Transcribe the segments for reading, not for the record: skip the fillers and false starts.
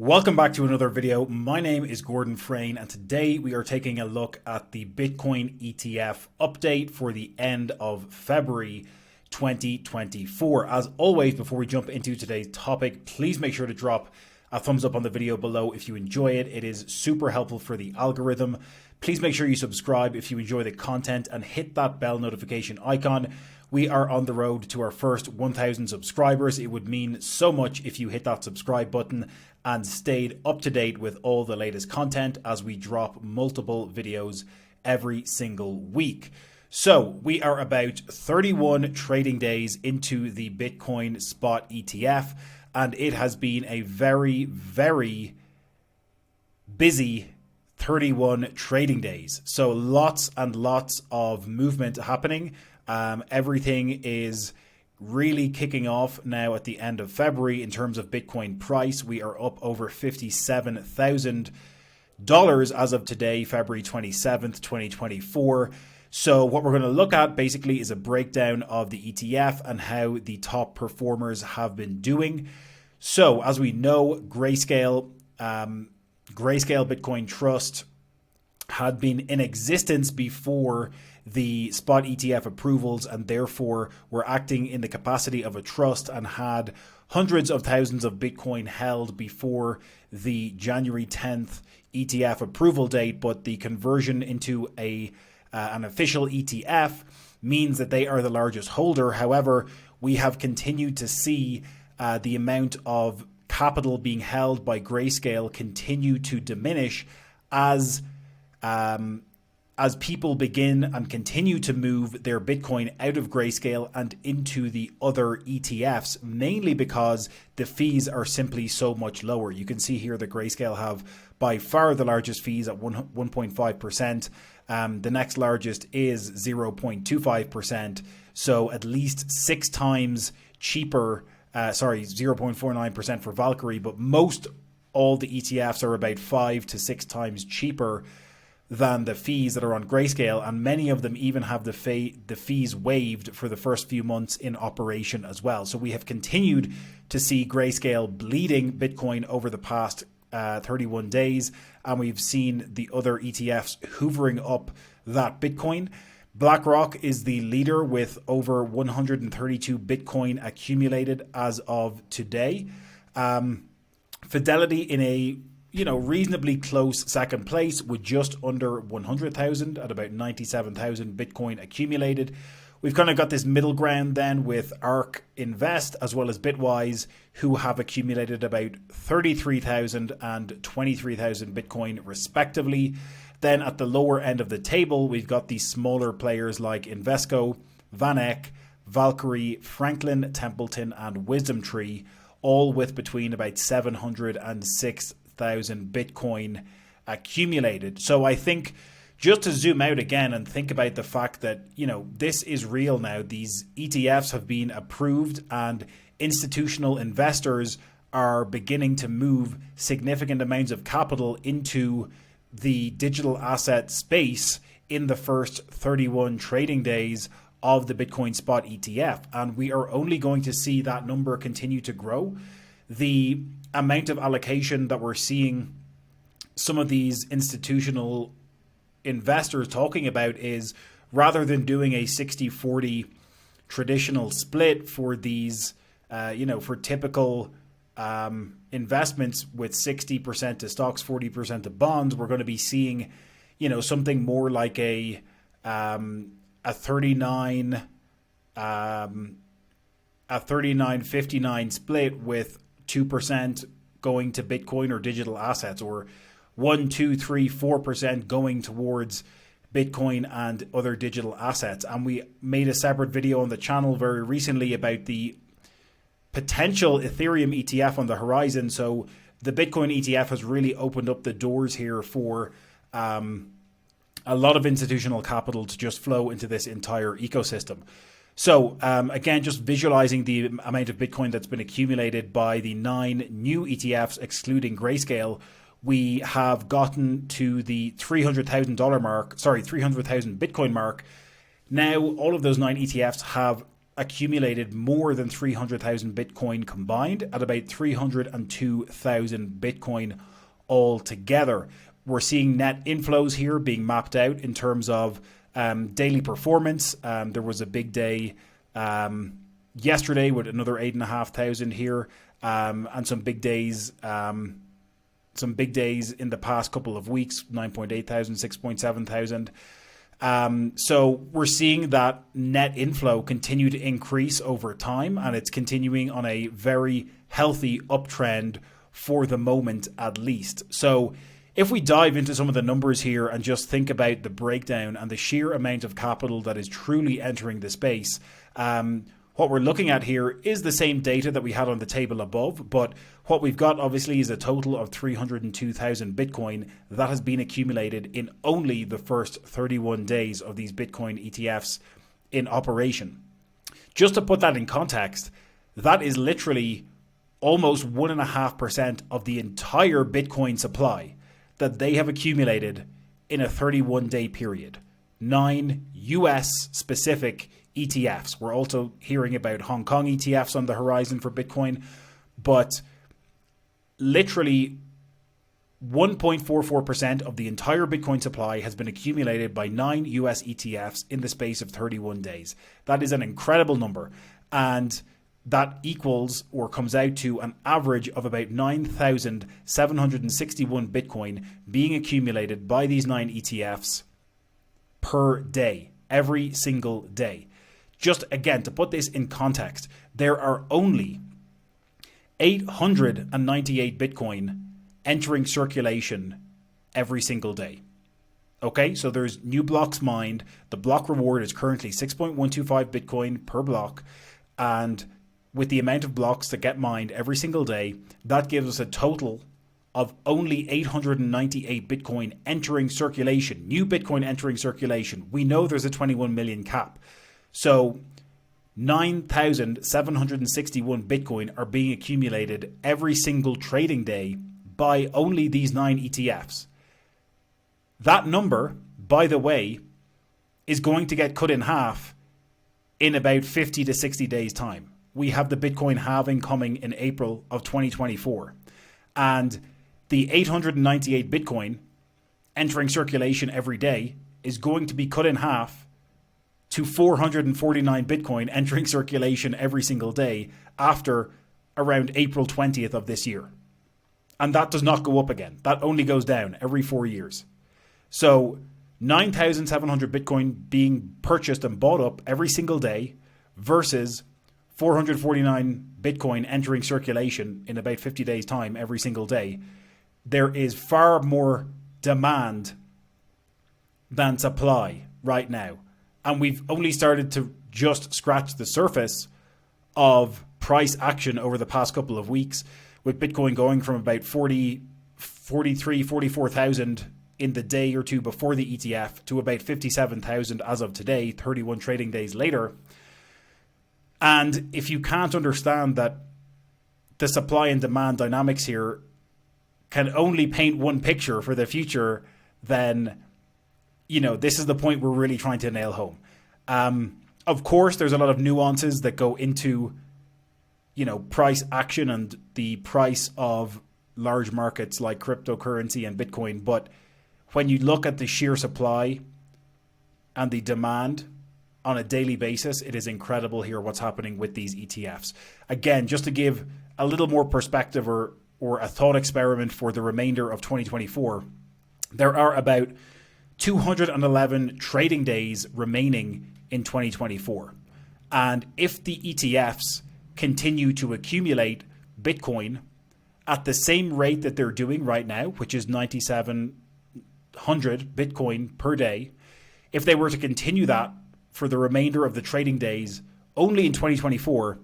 Welcome back to another video. My name is Gordon Frayne and today we are taking a look at the Bitcoin ETF update for the end of February 2024. As always, before we jump into today's topic, please make sure to drop a thumbs up on the video below if you enjoy it. It is super helpful for the algorithm. Please make sure you subscribe if you enjoy the content and hit that bell notification icon. We are on the road to our first 1,000 subscribers. It would mean so much if you hit that subscribe button and stayed up to date with all the latest content as we drop multiple videos every single week. So we are about 31 trading days into the Bitcoin spot ETF, and it has been a very, very busy 31 trading days. So lots and lots of movement happening. Everything is really kicking off now at the end of February in terms of Bitcoin price. We are up over $57,000 as of today, February 27th, 2024. So what we're going to look at basically is a breakdown of the ETF and how the top performers have been doing. So as we know, Grayscale Bitcoin Trust had been in existence before the spot ETF approvals, and therefore were acting in the capacity of a trust and had hundreds of thousands of Bitcoin held before the January 10th ETF approval date. But the conversion into an official ETF means that they are the largest holder. However, we have continued to see the amount of capital being held by Grayscale continue to diminish as people begin and continue to move their Bitcoin out of Grayscale and into the other ETFs, mainly because the fees are simply so much lower. You can see here that Grayscale have by far the largest fees at 1.5%. The next largest is 0.25%. So at least 6 times cheaper, 0.49% for Valkyrie, but all the ETFs are about 5 to 6 times cheaper than the fees that are on Grayscale, and many of them even have the fees waived for the first few months in operation as well. So we have continued to see Grayscale bleeding Bitcoin over the past 31 days, and we've seen the other ETFs hoovering up that Bitcoin. BlackRock is the leader with over 132 Bitcoin accumulated as of today. Fidelity in a reasonably close second place with just under 100,000 at about 97,000 Bitcoin accumulated. We've kind of got this middle ground then with ARK Invest as well as Bitwise, who have accumulated about 33,000 and 23,000 Bitcoin respectively. Then at the lower end of the table, we've got these smaller players like Invesco, VanEck, Valkyrie, Franklin Templeton, and WisdomTree, all with between about 700 and 6,000 Bitcoin accumulated. So I think just to zoom out again and think about the fact that, this is real now. These ETFs have been approved and institutional investors are beginning to move significant amounts of capital into the digital asset space in the first 31 trading days of the Bitcoin spot ETF. And we are only going to see that number continue to grow. The amount of allocation that we're seeing some of these institutional investors talking about is, rather than doing a 60-40 traditional split for these, for typical investments with 60% to stocks, 40% to bonds, we're going to be seeing, something more like a 39-59 split with 2% going to Bitcoin or digital assets, or 1, 2, 3, 4% going towards Bitcoin and other digital assets. And we made a separate video on the channel very recently about the potential Ethereum ETF on the horizon. So the Bitcoin ETF has really opened up the doors here for a lot of institutional capital to just flow into this entire ecosystem. So again, just visualizing the amount of Bitcoin that's been accumulated by the 9 new ETFs, excluding Grayscale, we have gotten to the $300,000 mark, 300,000 Bitcoin mark. Now, all of those 9 ETFs have accumulated more than 300,000 Bitcoin combined at about 302,000 Bitcoin altogether. We're seeing net inflows here being mapped out in terms of daily performance. There was a big day yesterday with another 8,500 here, and some big days in the past couple of weeks, 9.8 thousand, 6.7 thousand. So we're seeing that net inflow continue to increase over time, and it's continuing on a very healthy uptrend for the moment, at least. So if we dive into some of the numbers here and just think about the breakdown and the sheer amount of capital that is truly entering the space, what we're looking at here is the same data that we had on the table above, but what we've got obviously is a total of 302,000 Bitcoin that has been accumulated in only the first 31 days of these Bitcoin ETFs in operation. Just to put that in context, that is literally almost 1.5% of the entire Bitcoin supply that they have accumulated in a 31-day period. 9 US specific ETFs. We're also hearing about Hong Kong ETFs on the horizon for Bitcoin, but literally 1.44% of the entire Bitcoin supply has been accumulated by 9 US ETFs in the space of 31 days. That is an incredible number, and that equals or comes out to an average of about 9,761 Bitcoin being accumulated by these 9 ETFs per day, every single day. Just again, to put this in context, there are only 898 Bitcoin entering circulation every single day. Okay, so there's new blocks mined. The block reward is currently 6.125 Bitcoin per block, and with the amount of blocks that get mined every single day, that gives us a total of only 898 Bitcoin entering circulation, new Bitcoin entering circulation. We know there's a 21 million cap. So 9,761 Bitcoin are being accumulated every single trading day by only these 9 ETFs. That number, by the way, is going to get cut in half in about 50 to 60 days' time. We have the Bitcoin halving coming in April of 2024. And the 898 Bitcoin entering circulation every day is going to be cut in half to 449 Bitcoin entering circulation every single day after around April 20th of this year. And that does not go up again. That only goes down every 4 years. So 9,700 Bitcoin being purchased and bought up every single day versus 449 Bitcoin entering circulation in about 50 days' time every single day. There is far more demand than supply right now. And we've only started to just scratch the surface of price action over the past couple of weeks, with Bitcoin going from about 44,000 in the day or two before the ETF to about 57,000 as of today, 31 trading days later. And if you can't understand that the supply and demand dynamics here can only paint one picture for the future, then, you know, this is the point we're really trying to nail home. Of course, there's a lot of nuances that go into, you know, price action and the price of large markets like cryptocurrency and Bitcoin. But when you look at the sheer supply and the demand on a daily basis, it is incredible here what's happening with these ETFs. Again, just to give a little more perspective or a thought experiment for the remainder of 2024, there are about 211 trading days remaining in 2024. And if the ETFs continue to accumulate Bitcoin at the same rate that they're doing right now, which is 9,700 Bitcoin per day, if they were to continue that for the remainder of the trading days only in 2024,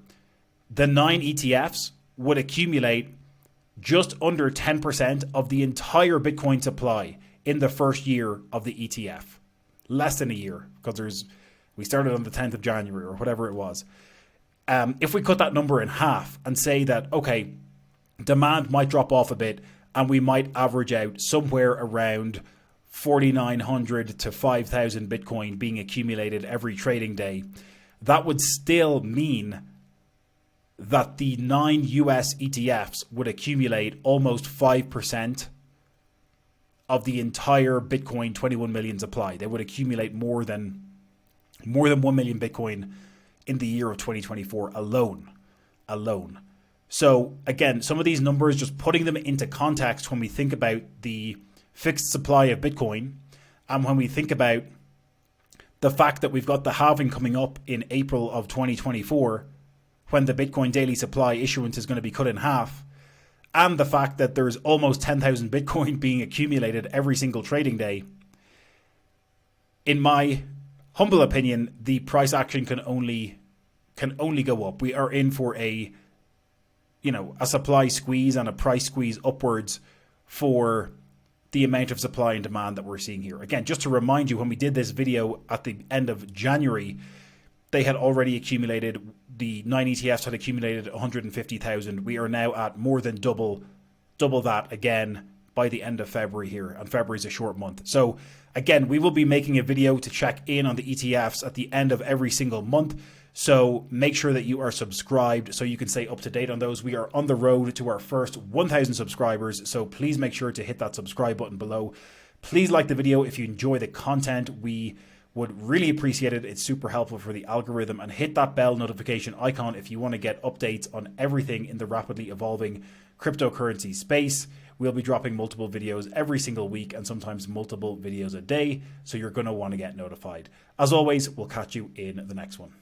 the 9 ETFs would accumulate just under 10% of the entire Bitcoin supply in the first year of the ETF. Less than a year, because we started on the 10th of January or whatever it was. If we cut that number in half and say that, okay, demand might drop off a bit and we might average out somewhere around 4,900 to 5,000 Bitcoin being accumulated every trading day, that would still mean that the 9 US ETFs would accumulate almost 5% of the entire Bitcoin 21 million supply. They would accumulate more than 1 million Bitcoin in the year of 2024 alone. So again, some of these numbers, just putting them into context when we think about the fixed supply of Bitcoin, and when we think about the fact that we've got the halving coming up in April of 2024, when the Bitcoin daily supply issuance is going to be cut in half, and the fact that there's almost 10,000 Bitcoin being accumulated every single trading day, in my humble opinion, the price action can only go up. We are in for a supply squeeze and a price squeeze upwards for the amount of supply and demand that we're seeing here. Again, just to remind you, when we did this video at the end of January, they had already accumulated, the 9 ETFs had accumulated 150,000. We are now at more than double that again by the end of February here, and February is a short month. So again, we will be making a video to check in on the ETFs at the end of every single month. So make sure that you are subscribed so you can stay up to date on those. We are on the road to our first 1,000 subscribers. So please make sure to hit that subscribe button below. Please like the video if you enjoy the content. We would really appreciate it. It's super helpful for the algorithm. And hit that bell notification icon if you want to get updates on everything in the rapidly evolving cryptocurrency space. We'll be dropping multiple videos every single week and sometimes multiple videos a day. So you're going to want to get notified. As always, we'll catch you in the next one.